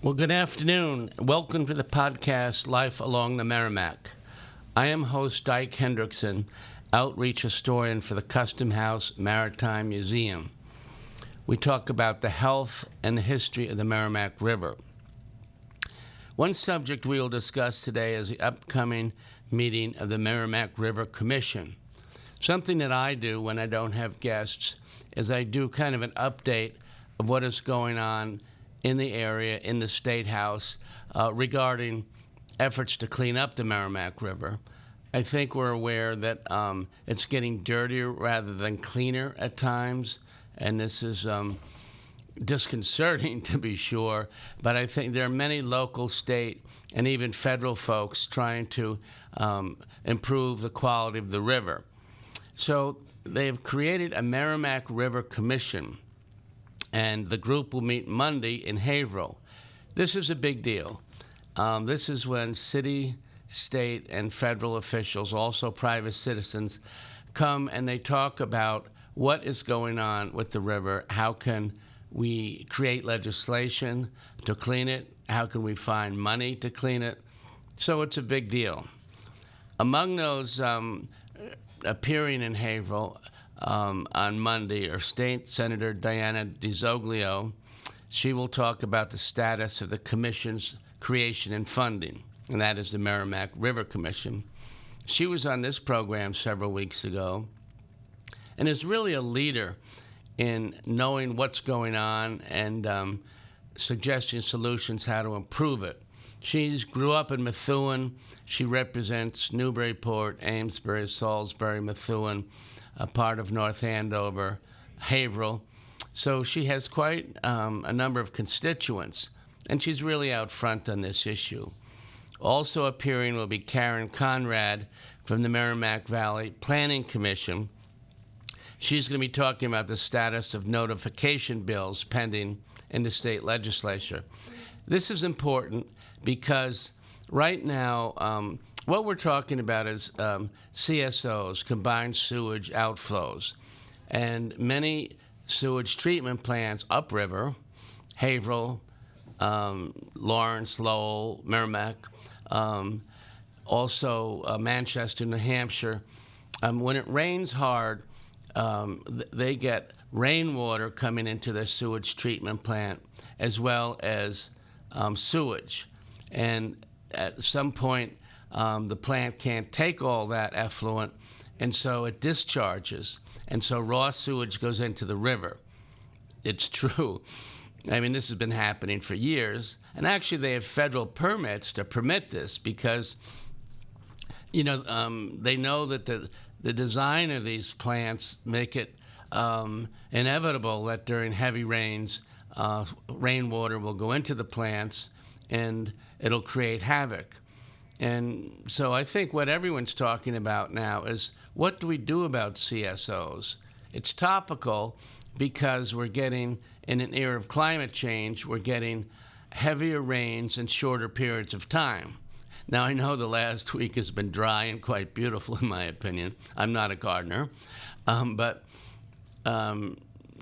Well, good afternoon. Welcome to the podcast, Life Along the Merrimack. I am host Dyke Hendrickson, outreach historian for the Custom House Maritime Museum. We talk about the health and the history of the Merrimack River. One subject we will discuss today is the upcoming meeting of the Merrimack River Commission. Something that I do when I don't have guests is I do kind of an update of what is going on in the area, in the State House, regarding efforts to clean up the Merrimack River. I think we're aware that it's getting dirtier rather than cleaner at times, and this is disconcerting to be sure, but I think there are many local, state, and even federal folks trying to improve the quality of the river. So they've created a Merrimack River Commission, and the group will meet Monday in Haverhill. This is a big deal. This is when city, state, and federal officials, also private citizens, come and they talk about what is going on with the river. How can we create legislation to clean it? How can we find money to clean it? So it's a big deal. Among those appearing in Haverhill on Monday are State Senator Diana DiZoglio. She will talk about the status of the Commission's creation and funding, and that is the Merrimack River Commission. She was on this program several weeks ago and is really a leader in knowing what's going on and suggesting solutions how to improve it. She grew up in Methuen. She represents Newburyport, Amesbury, Salisbury, Methuen, a part of North Andover, Haverhill. So she has quite a number of constituents, and she's really out front on this issue. Also appearing will be Karen Conrad from the Merrimack Valley Planning Commission. She's going to be talking about the status of notification bills pending in the state legislature. This is important because right now, what we're talking about is CSOs, combined sewage outflows, and many sewage treatment plants upriver, Haverhill, Lawrence, Lowell, Merrimack, also Manchester, New Hampshire. When it rains hard, they get rainwater coming into their sewage treatment plant as well as sewage. And at some point, the plant can't take all that effluent, and so it discharges. And so raw sewage goes into the river. It's true. I mean, this has been happening for years. And actually, they have federal permits to permit this because, they know that the design of these plants make it inevitable that during heavy rains, rainwater will go into the plants and it'll create havoc. And so I think what everyone's talking about now is, what do we do about CSOs? It's topical because we're getting, in an era of climate change, we're getting heavier rains in shorter periods of time. Now, I know the last week has been dry and quite beautiful, in my opinion. I'm not a gardener. But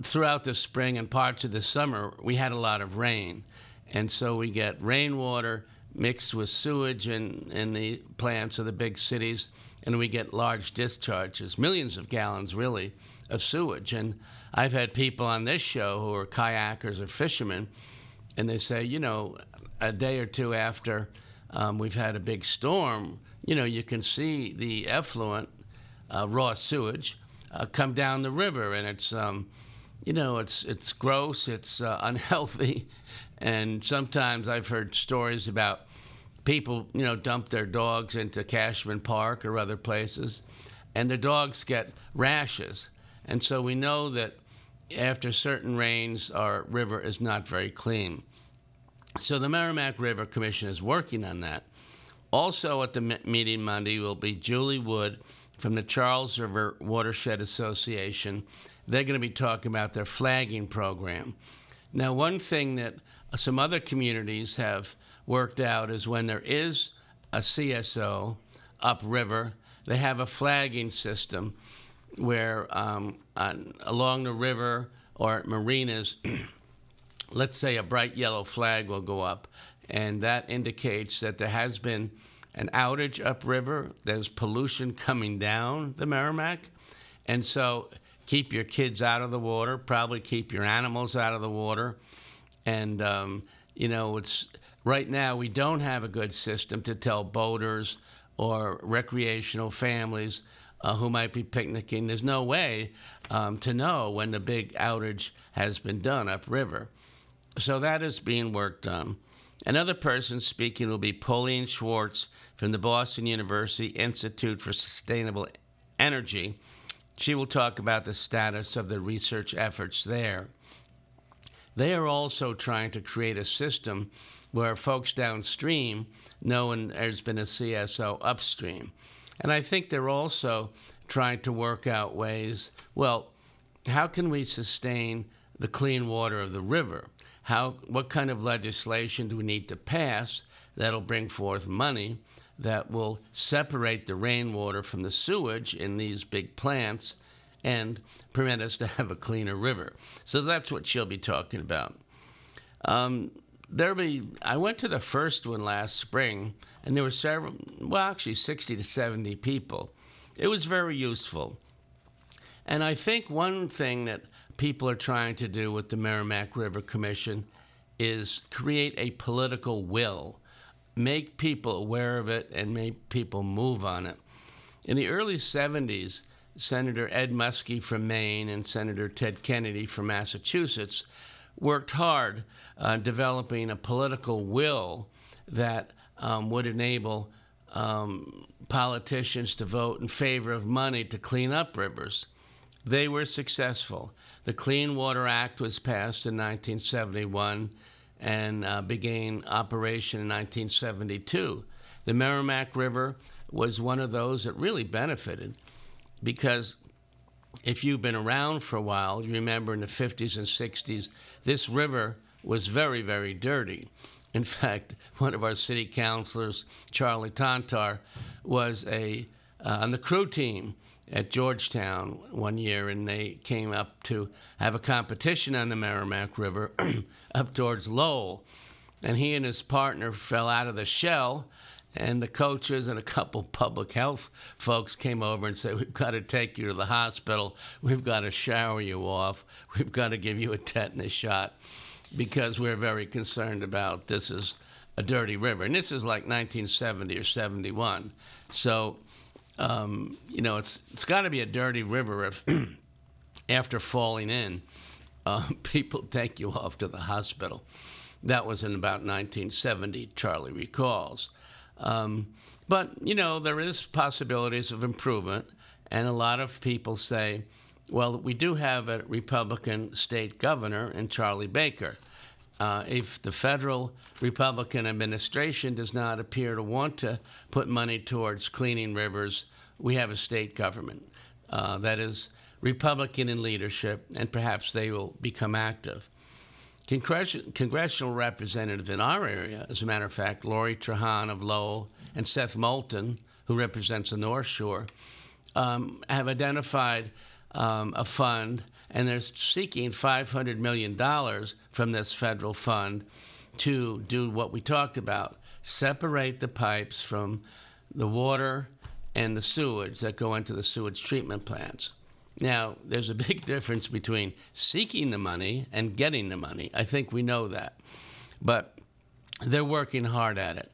throughout the spring and parts of the summer, we had a lot of rain. And so we get rainwater mixed with sewage in the plants of the big cities, and we get large discharges, millions of gallons, really, of sewage. And I've had people on this show who are kayakers or fishermen, and they say, a day or two after we've had a big storm, you can see the effluent, raw sewage, come down the river, and it's, it's gross, it's unhealthy, and sometimes I've heard stories about people, dump their dogs into Cashman Park or other places, and the dogs get rashes. And so we know that after certain rains, our river is not very clean. So the Merrimack River Commission is working on that. Also at the meeting Monday will be Julie Wood from the Charles River Watershed Association. They're going to be talking about their flagging program. Now, one thing that some other communities have worked out is when there is a CSO upriver, they have a flagging system where along the river or at marinas, let's say a bright yellow flag will go up, and that indicates that there has been an outage upriver. There's pollution coming down the Merrimack, and so keep your kids out of the water, probably keep your animals out of the water. And, it's right now we don't have a good system to tell boaters or recreational families who might be picnicking. There's no way to know when the big outage has been done upriver. So that is being worked on. Another person speaking will be Pauline Schwartz from the Boston University Institute for Sustainable Energy. She will talk about the status of the research efforts there. They are also trying to create a system where folks downstream know when there's been a CSO upstream. And I think they're also trying to work out ways, well, how can we sustain the clean water of the river? What kind of legislation do we need to pass that'll bring forth money that will separate the rainwater from the sewage in these big plants and permit us to have a cleaner river? So that's what she'll be talking about. I went to the first one last spring, and there were actually 60 to 70 people. It was very useful. And I think one thing that people are trying to do with the Merrimack River Commission is create a political will, make people aware of it, and make people move on it. In the early 70s, Senator Ed Muskie from Maine and Senator Ted Kennedy from Massachusetts worked hard on developing a political will that would enable politicians to vote in favor of money to clean up rivers. They were successful. The Clean Water Act was passed in 1971 and began operation in 1972. The Merrimack River was one of those that really benefited because if you've been around for a while, you remember in the 50s and 60s, this river was very, very dirty. In fact, one of our city councilors, Charlie Tantar, was on the crew team at Georgetown one year, and they came up to have a competition on the Merrimack River up towards Lowell. And he and his partner fell out of the shell, and the coaches and a couple public health folks came over and said, "We've got to take you to the hospital. We've got to shower you off. We've got to give you a tetanus shot because we're very concerned about this is a dirty river." And this is like 1970 or 71. So, it's got to be a dirty river if after falling in, people take you off to the hospital. That was in about 1970, Charlie recalls. But, there is possibilities of improvement, and a lot of people say, well, we do have a Republican state governor in Charlie Baker. If the federal Republican administration does not appear to want to put money towards cleaning rivers, we have a state government that is Republican in leadership, and perhaps they will become active. Congressional representative in our area, as a matter of fact, Lori Trahan of Lowell and Seth Moulton, who represents the North Shore, have identified a fund, and they're seeking $500 million from this federal fund to do what we talked about, separate the pipes from the water and the sewage that go into the sewage treatment plants. Now, there's a big difference between seeking the money and getting the money. I think we know that. But they're working hard at it.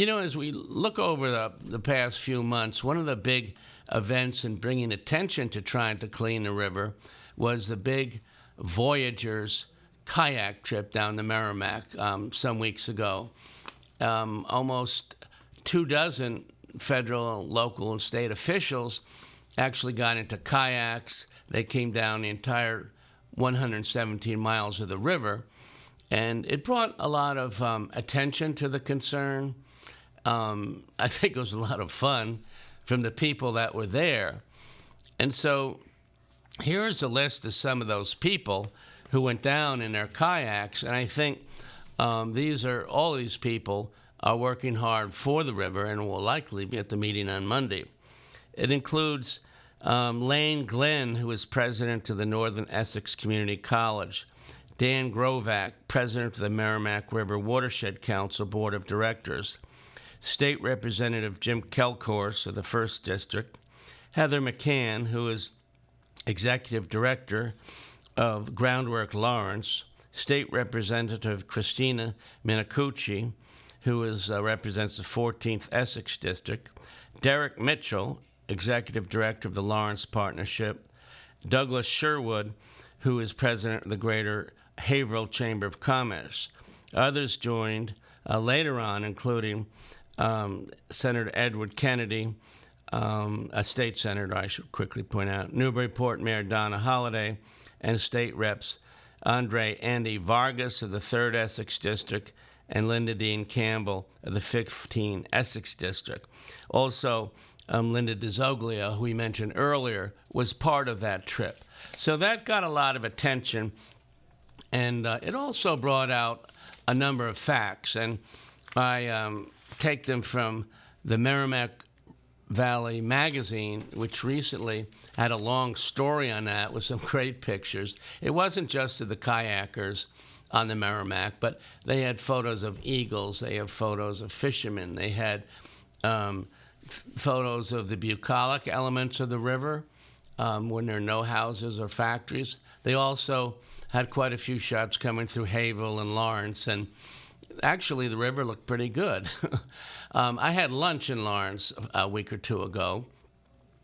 As we look over the past few months, one of the big events in bringing attention to trying to clean the river was the big Voyageurs kayak trip down the Merrimack some weeks ago. Almost 24 federal, local, and state officials actually got into kayaks. They came down the entire 117 miles of the river, and it brought a lot of attention to the concern. I think it was a lot of fun from the people that were there. And so here is a list of some of those people who went down in their kayaks, and I think all these people are working hard for the river and will likely be at the meeting on Monday. It includes Lane Glenn, who is president of the Northern Essex Community College, Dan Grovak, president of the Merrimack River Watershed Council Board of Directors, State Representative Jim Kelcourse of the 1st District, Heather McCann, who is executive director of Groundwork Lawrence, State Representative Christina Minicucci, who represents the 14th Essex District, Derek Mitchell, executive director of the Lawrence Partnership, Douglas Sherwood, who is president of the Greater Haverhill Chamber of Commerce. Others joined later on, including Senator Edward Kennedy, a state senator, I should quickly point out, Newburyport Mayor Donna Holliday, and state reps Andy Vargas of the 3rd Essex District and Linda Dean Campbell of the 15th Essex District. Also, Linda DeZoglia, who we mentioned earlier, was part of that trip. So that got a lot of attention, and it also brought out a number of facts, and I take them from the Merrimack Valley magazine, which recently had a long story on that with some great pictures. It wasn't just of the kayakers on the Merrimack, but they had photos of eagles, they have photos of fishermen, they had photos of the bucolic elements of the river when there are no houses or factories. They also had quite a few shots coming through Haverhill and Lawrence, and actually the river looked pretty good. I had lunch in Lawrence a week or two ago,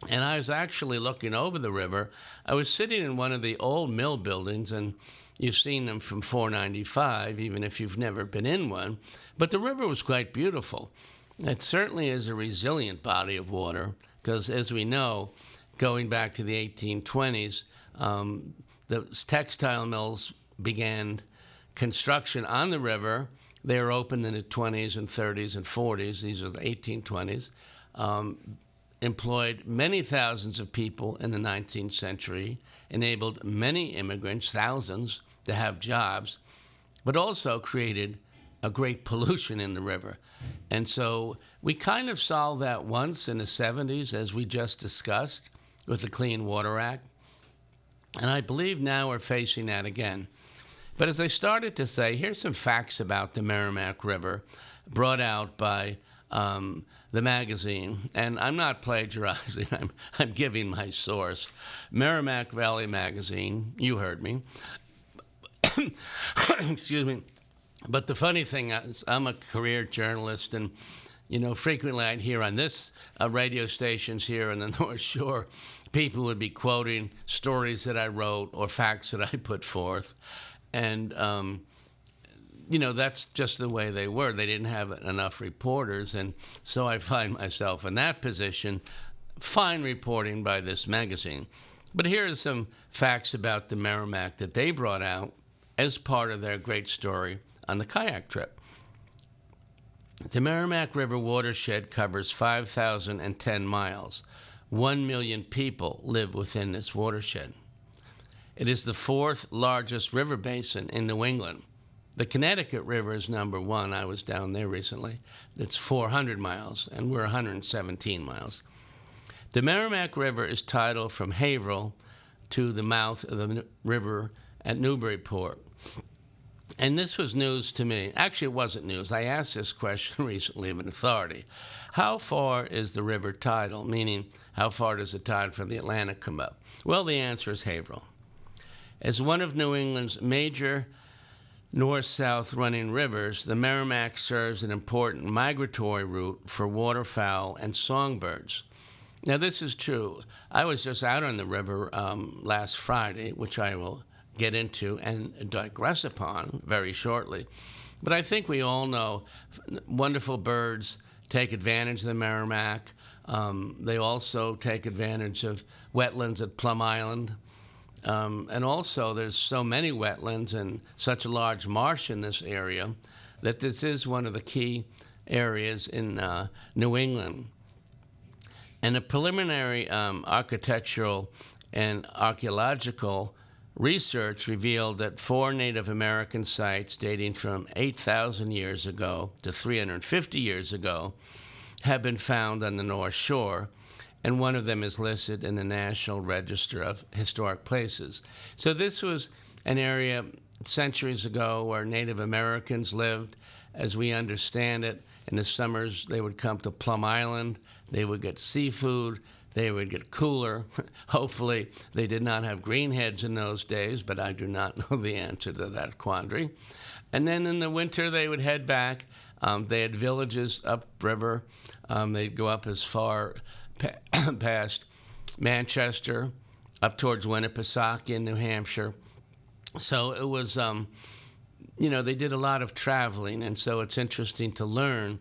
and I was actually looking over the river. I was sitting in one of the old mill buildings, and you've seen them from 495, even if you've never been in one, but the river was quite beautiful. It certainly is a resilient body of water, because as we know, going back to the 1820s, the textile mills began construction on the river. They were opened in the 20s and 30s and 40s. These are the 1820s. Employed many thousands of people in the 19th century, enabled many immigrants, thousands, to have jobs, but also created a great pollution in the river. And so we kind of solved that once in the 70s, as we just discussed, with the Clean Water Act. And I believe now we're facing that again. But as I started to say, here's some facts about the Merrimack River brought out by the magazine. And I'm not plagiarizing, I'm giving my source. Merrimack Valley Magazine, you heard me. Excuse me. But the funny thing is, I'm a career journalist, and frequently I'd hear on this radio stations here in the North Shore, people would be quoting stories that I wrote or facts that I put forth. And, that's just the way they were. They didn't have enough reporters, and so I find myself in that position. Fine reporting by this magazine. But here are some facts about the Merrimack that they brought out as part of their great story on the kayak trip. The Merrimack River watershed covers 5,010 miles. 1 million people live within this watershed. It is the 4th largest river basin in New England. The Connecticut River is number 1. I was down there recently. It's 400 miles, and we're 117 miles. The Merrimack River is tidal from Haverhill to the mouth of the river at Newburyport. And this was news to me. Actually, it wasn't news. I asked this question recently of an authority. How far is the river tidal? Meaning, how far does the tide from the Atlantic come up? Well, the answer is Haverhill. As one of New England's major north-south running rivers, the Merrimack serves an important migratory route for waterfowl and songbirds. Now, this is true. I was just out on the river last Friday, which I will get into and digress upon very shortly. But I think we all know wonderful birds take advantage of the Merrimack. They also take advantage of wetlands at Plum Island. And also, there's so many wetlands and such a large marsh in this area that this is one of the key areas in New England. And a preliminary architectural and archaeological research revealed that 4 Native American sites dating from 8,000 years ago to 350 years ago have been found on the North Shore, and one of them is listed in the National Register of Historic Places. So this was an area centuries ago where Native Americans lived, as we understand it. In the summers, they would come to Plum Island. They would get seafood. They would get cooler. Hopefully, they did not have greenheads in those days, but I do not know the answer to that quandary. And then in the winter, they would head back. They had villages upriver. They'd go up as far past Manchester, up towards Winnipesaukee in New Hampshire. So it was, they did a lot of traveling, and so it's interesting to learn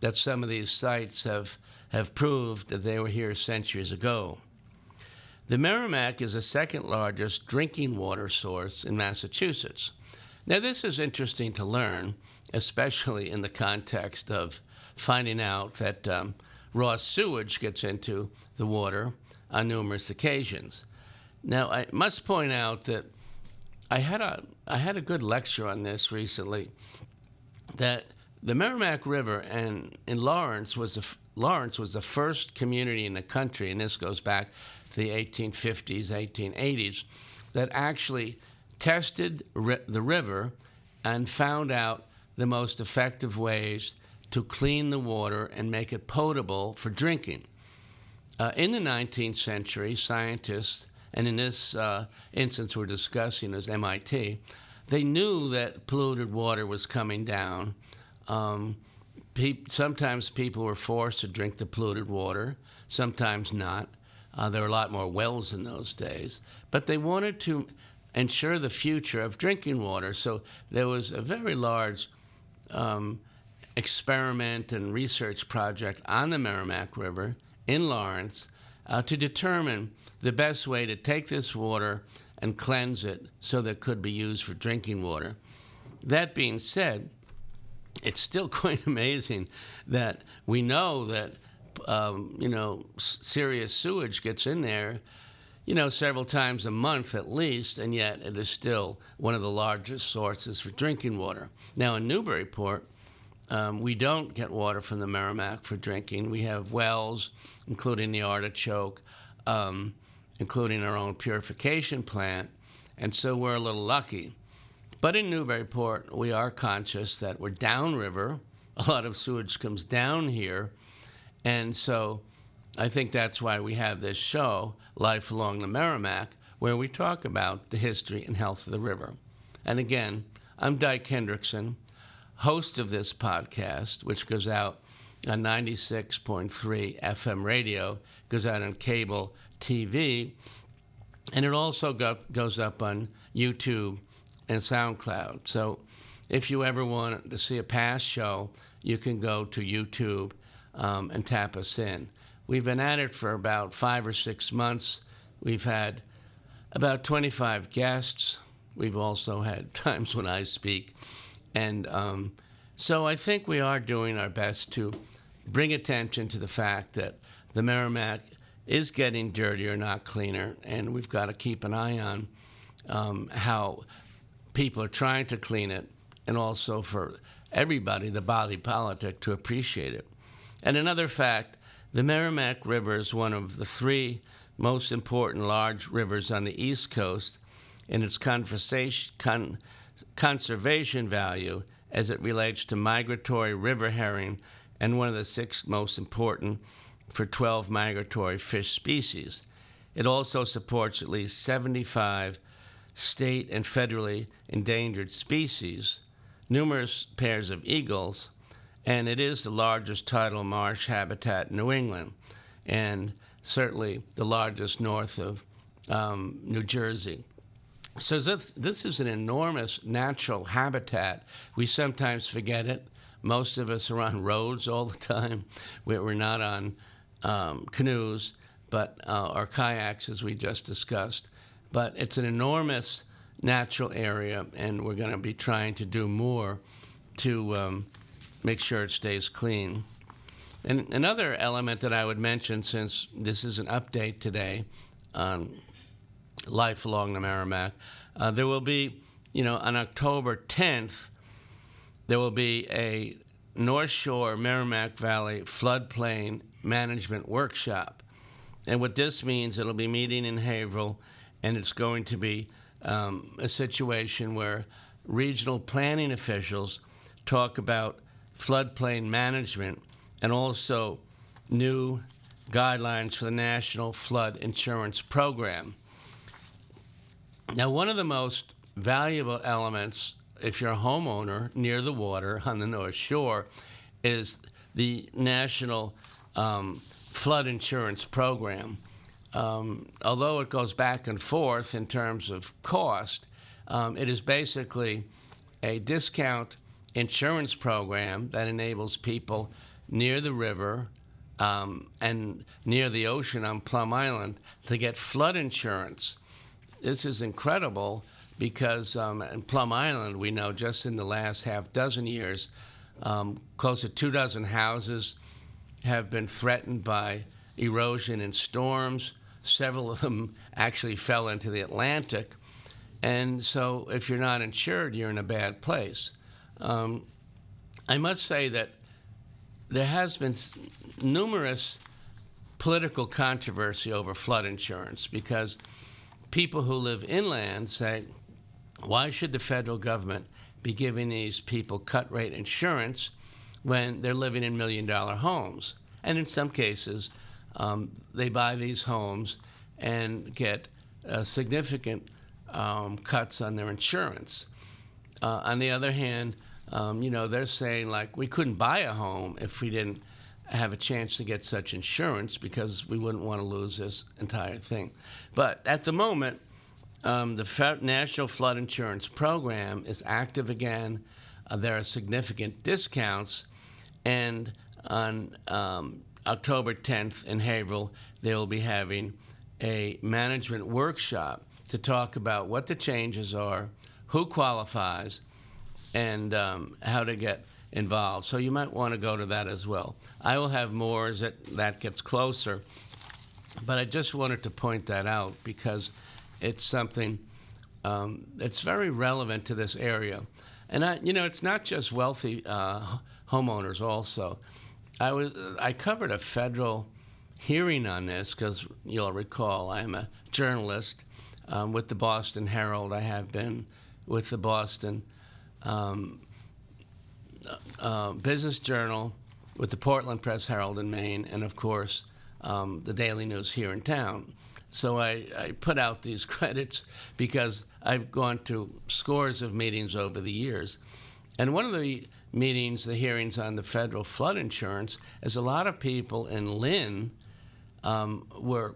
that some of these sites have proved that they were here centuries ago. The Merrimack is the second largest drinking water source in Massachusetts. Now, this is interesting to learn, especially in the context of finding out that raw sewage gets into the water on numerous occasions. Now, I must point out that I had a good lecture on this recently, that the Merrimack River and in Lawrence was the first community in the country, and this goes back to the 1850s, 1880s, that actually tested the river and found out the most effective ways to clean the water and make it potable for drinking. In the 19th century, scientists, and in this instance we're discussing is MIT, they knew that polluted water was coming down. Sometimes people were forced to drink the polluted water, sometimes not. There were a lot more wells in those days. But they wanted to ensure the future of drinking water, so there was a very large experiment and research project on the Merrimack River in Lawrence to determine the best way to take this water and cleanse it so that it could be used for drinking water. That being said, it's still quite amazing that we know that, serious sewage gets in there, several times a month at least, and yet it is still one of the largest sources for drinking water. Now, in Newburyport, we don't get water from the Merrimack for drinking. We have wells, including the Artichoke, including our own purification plant, and so we're a little lucky. But in Newburyport, we are conscious that we're downriver. A lot of sewage comes down here, and so I think that's why we have this show, Life Along the Merrimack, where we talk about the history and health of the river. And again, I'm Dyke Hendrickson, host of this podcast, which goes out on 96.3 FM radio, goes out on cable TV, and it also goes up on YouTube and SoundCloud. So if you ever want to see a past show, you can go to YouTube and tap us in. We've been at it for about 5 or 6 months. We've had about 25 guests. We've also had times when I speak. And so I think we are doing our best to bring attention to the fact that the Merrimack is getting dirtier, not cleaner, and we've got to keep an eye on how people are trying to clean it, and also for everybody, the body politic, to appreciate it. And another fact, the Merrimack River is one of the 3 most important large rivers on the East Coast in its conservation value as it relates to migratory river herring, and one of the 6 most important for 12 migratory fish species. It also supports at least 75 state and federally endangered species, numerous pairs of eagles, and it is the largest tidal marsh habitat in New England, and certainly the largest north of New Jersey. So this is an enormous natural habitat. We sometimes forget it. Most of us are on roads all the time. We're not on canoes, but or kayaks, as we just discussed. But it's an enormous natural area, and we're going to be trying to do more to make sure it stays clean. And another element that I would mention, since this is an update today on Life Along the Merrimack, there will be, on October 10th, there will be a North Shore Merrimack Valley floodplain management workshop. And what this means, it'll be meeting in Haverhill, and it's going to be a situation where regional planning officials talk about floodplain management and also new guidelines for the National Flood Insurance Program. Now, one of the most valuable elements, if you're a homeowner near the water on the North Shore, is the National Flood Insurance Program. Although it goes back and forth in terms of cost, it is basically a discount insurance program that enables people near the river and near the ocean on Plum Island to get flood insurance. This is incredible because in Plum Island, we know just in the last half dozen years, close to 24 houses have been threatened by erosion and storms. Several of them actually fell into the Atlantic. And so if you're not insured, you're in a bad place. I must say that there has been numerous political controversy over flood insurance because people who live inland say, why should the federal government be giving these people cut-rate insurance when they're living in million-dollar homes? And in some cases, they buy these homes and get significant cuts on their insurance. On the other hand, they're saying, like, we couldn't buy a home if we didn't have a chance to get such insurance because we wouldn't want to lose this entire thing. But at the moment, the National Flood Insurance Program is active again. There are significant discounts. And on October 10th in Haverhill, they will be having a management workshop to talk about what the changes are, who qualifies, and how to get involved. So you might want to go to that as well. I will have more as that gets closer, but I just wanted to point that out because it's something that's very relevant to this area. And it's not just wealthy homeowners also. I covered a federal hearing on this because you'll recall I'm a journalist with the Boston Herald. I have been with the Boston Business Journal, with the Portland Press Herald in Maine, and of course the Daily News here in town. So I put out these credits because I've gone to scores of meetings over the years. And one of the meetings, the hearings on the federal flood insurance, is a lot of people in Lynn were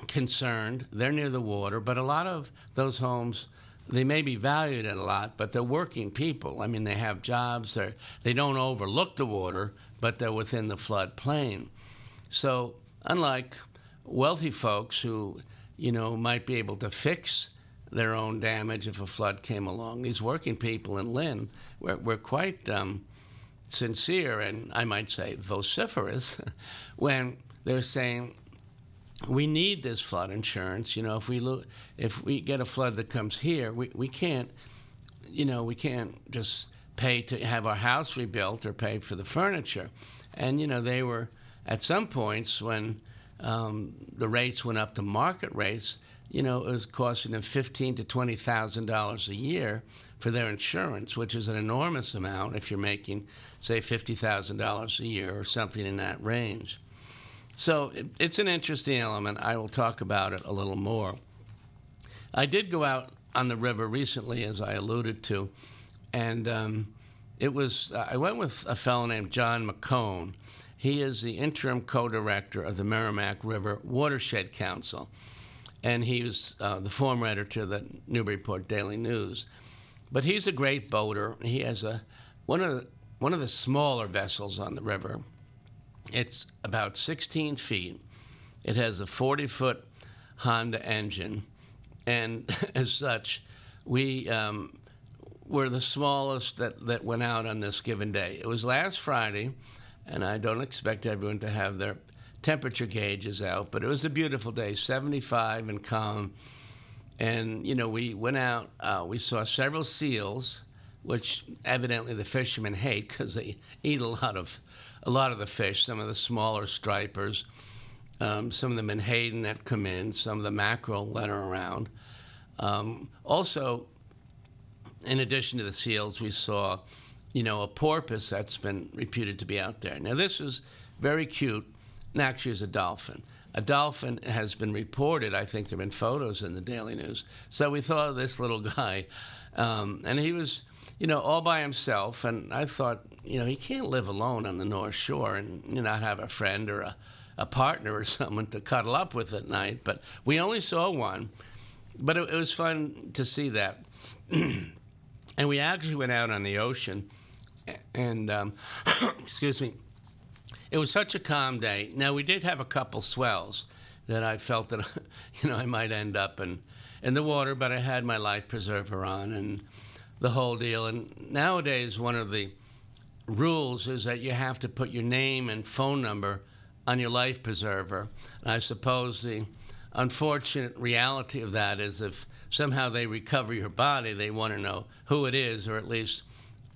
concerned. They're near the water, but a lot of those homes, they may be valued at a lot, but they're working people. I mean, they have jobs. They don't overlook the water, but they're within the flood plain. So unlike wealthy folks who, might be able to fix their own damage if a flood came along, these working people in Lynn were quite sincere and I might say vociferous when they're saying, we need this flood insurance. If we get a flood that comes here, we can't just pay to have our house rebuilt or pay for the furniture. And they were at some points when the rates went up to market rates, it was costing them $15,000 to $20,000 a year for their insurance, which is an enormous amount if you're making, say, $50,000 a year or something in that range. So it's an interesting element. I will talk about it a little more. I did go out on the river recently, as I alluded to, and I went with a fellow named John McCone. He is the interim co-director of the Merrimack River Watershed Council, and he was the former editor of the Newburyport Daily News. But he's a great boater. He has one of the smaller vessels on the river. It's about 16 feet. It has a 40-foot Honda engine, and as such, we were the smallest that went out on this given day. It was last Friday, and I don't expect everyone to have their temperature gauges out, but it was a beautiful day, 75 and calm. And, we went out, we saw several seals, which evidently the fishermen hate because they eat a lot of the fish, some of the smaller stripers, some of the menhaden that come in, some of the mackerel that are around. Also, in addition to the seals, we saw, a porpoise that's been reputed to be out there. Now, this is very cute, and actually is a dolphin. A dolphin has been reported. I think there have been photos in the Daily News. So we thought of this little guy, and he was, all by himself. And I thought, he can't live alone on the North Shore and not have a friend or a partner or someone to cuddle up with at night. But we only saw one. But it was fun to see that. And we actually went out on the ocean, and excuse me, it was such a calm day. Now, we did have a couple swells that I felt that, I might end up in the water, but I had my life preserver on and the whole deal. And nowadays, one of the rules is that you have to put your name and phone number on your life preserver. And I suppose the unfortunate reality of that is if somehow they recover your body, they want to know who it is, or at least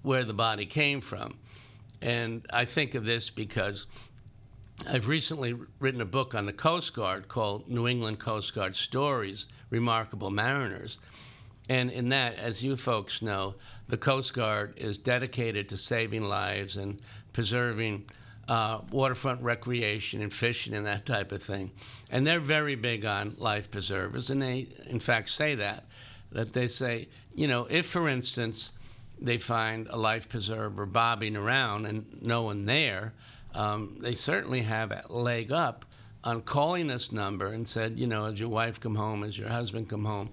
where the body came from. And I think of this because I've recently written a book on the Coast Guard called New England Coast Guard Stories, Remarkable Mariners. And in that, as you folks know, the Coast Guard is dedicated to saving lives and preserving waterfront recreation and fishing and that type of thing. And they're very big on life preservers, and they, in fact, say that they say, if, for instance, they find a life preserver bobbing around and no one there, they certainly have a leg up on calling this number and said, as your wife come home, as your husband come home,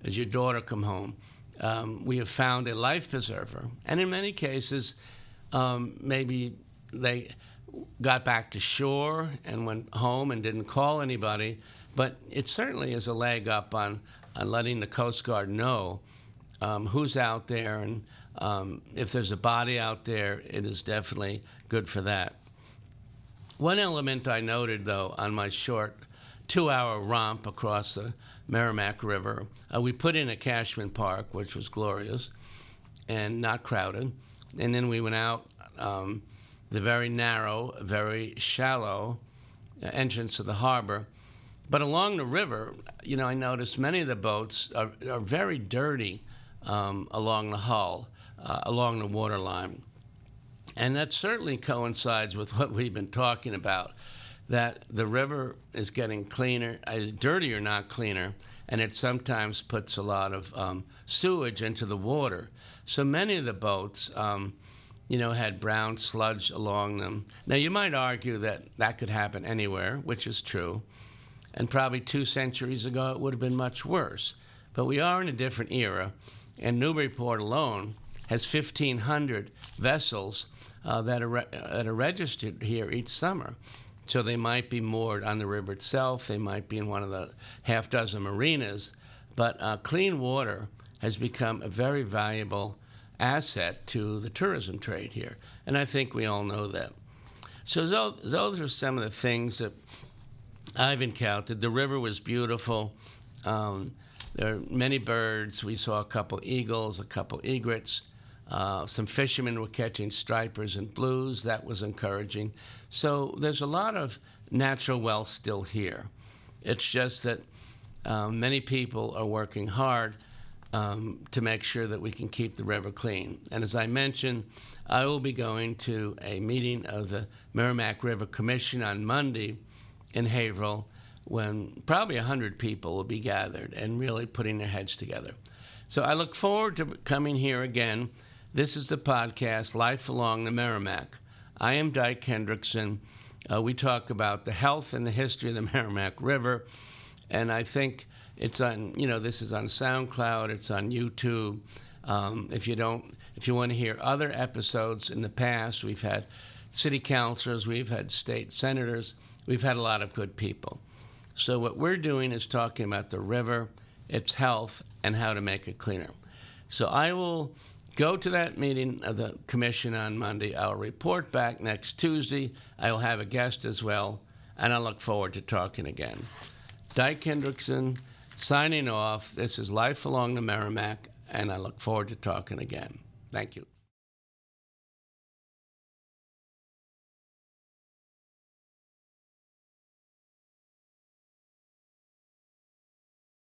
as your daughter come home, we have found a life preserver. And in many cases, maybe they got back to shore and went home and didn't call anybody, but it certainly is a leg up on letting the Coast Guard know who's out there, and if there's a body out there, it is definitely good for that. One element I noted, though, on my short 2-hour romp across the Merrimack River, we put in a Cashman Park, which was glorious and not crowded, and then we went out the very narrow, very shallow entrance to the harbor. But along the river, I noticed many of the boats are very dirty along the hull, along the waterline. And that certainly coincides with what we've been talking about, that the river is getting cleaner, dirtier, not cleaner, and it sometimes puts a lot of sewage into the water. So many of the boats, had brown sludge along them. Now, you might argue that that could happen anywhere, which is true. And probably 2 centuries ago, it would have been much worse. But we are in a different era, and Newburyport alone has 1,500 vessels that are registered here each summer. So they might be moored on the river itself. They might be in one of the half-dozen marinas. But clean water has become a very valuable asset to the tourism trade here. And I think we all know that. So those are some of the things that I've encountered. The river was beautiful. There are many birds. We saw a couple eagles, a couple egrets. Some fishermen were catching stripers and blues. That was encouraging. So there's a lot of natural wealth still here. It's just that many people are working hard to make sure that we can keep the river clean. And as I mentioned, I will be going to a meeting of the Merrimack River Commission on Monday in Haverhill, when probably 100 people will be gathered and really putting their heads together. So I look forward to coming here again. This is the podcast, Life Along the Merrimack. I am Dyke Hendrickson. We talk about the health and the history of the Merrimack River, and I think it's on, this is on SoundCloud, it's on YouTube. If you want to hear other episodes in the past, we've had city councilors, we've had state senators, we've had a lot of good people. So what we're doing is talking about the river, its health, and how to make it cleaner. So I will go to that meeting of the commission on Monday. I'll report back next Tuesday. I'll have a guest as well, and I look forward to talking again. Dyke Hendrickson, signing off. This is Life Along the Merrimack, and I look forward to talking again. Thank you.